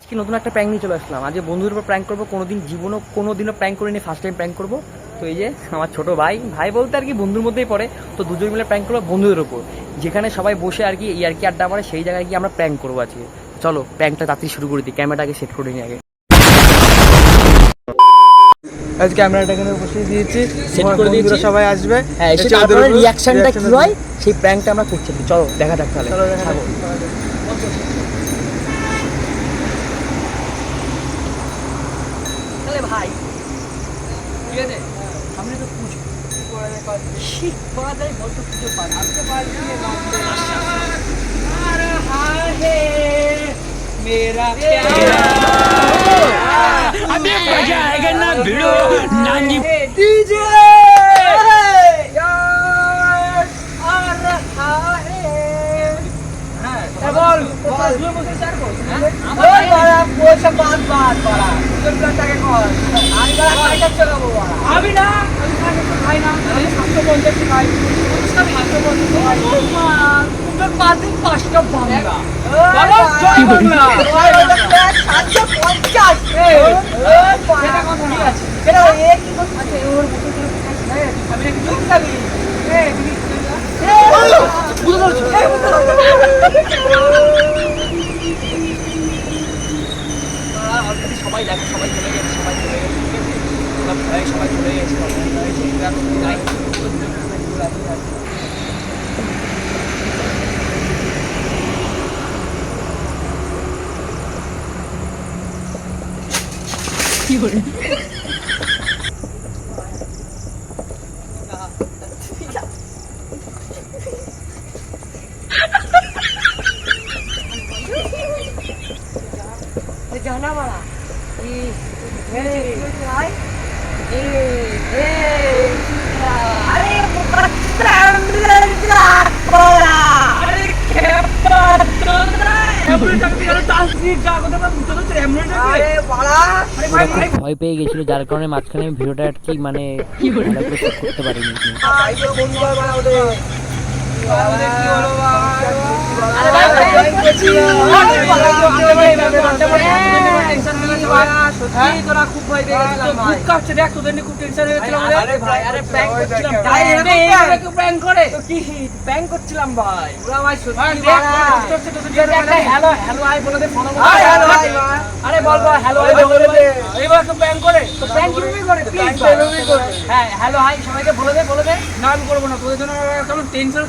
আজকে নতুন একটা প্র্যাঙ্ক নিয়ে চলে আসলাম। আজকে বন্ধুদের উপর প্র্যাঙ্ক করবো। কোনোদিনও প্র্যাঙ্ক করিনি, ফার্স্ট টাইম প্র্যাঙ্ক করবো। তো এই যে আমার ছোটো ভাই বলতে আর কি বন্ধুর মধ্যেই পড়ে। তো দুজন মিলে প্র্যাঙ্ক করবো বন্ধুদের ওপর, যেখানে সবাই বসে আর কি ইয়ার্কি আড্ডা মারে, সেই জায়গায় গিয়ে আমরা প্র্যাঙ্ক করবো আজকে। চলো প্র্যাঙ্কটা তাড়াতাড়ি শুরু করে দিই, ক্যামেরাটাকে সেট করে নিই আগে। আজ ক্যামেরাটা এখানে বসিয়ে দিয়েছি, সেট করে দিয়েছি, সবাই আসবে। হ্যাঁ এসে তারপরে রিয়াকশনটা কি হয় সেই প্র্যাঙ্কটা আমরা করছি। চলো দেখা যাক তাহলে। তাহলে ভাই ঠিক আছে, সামনে তো পুজো শীত পাওয়া যায়, বলতো পুজো পান আসতে পারছি मेरा प्यारा अभी मजा आएगा ना भिड़ो नानी डीजे यार आ रहा है। बोल बोल बड़ा कुछ बात बड़ा तुम करता के कॉल आज बड़ा फाइटर चला वो अभी ना भाई ना अभी 750 भाई उसका 750 भाई तुम बात ही 5টা ভাঙা বলো জয় বাংলা 750 এটা কথা ঠিক আছে এটা এক কি কথা আছে ওর মতো করে আমি নাকি চুপ থাকি সবাই দেখো, সবাই চলে গেছে, সবাই চলে গেছে। কি করে गाना वाला ভয় পেয়ে গেছিল, যার কারণে মাঝখানে ভিডিওটা আর কি মানে করতে পারিনি। সবাইকে বলে দে, না আমি করবো না, তোদের জন্য টেনশন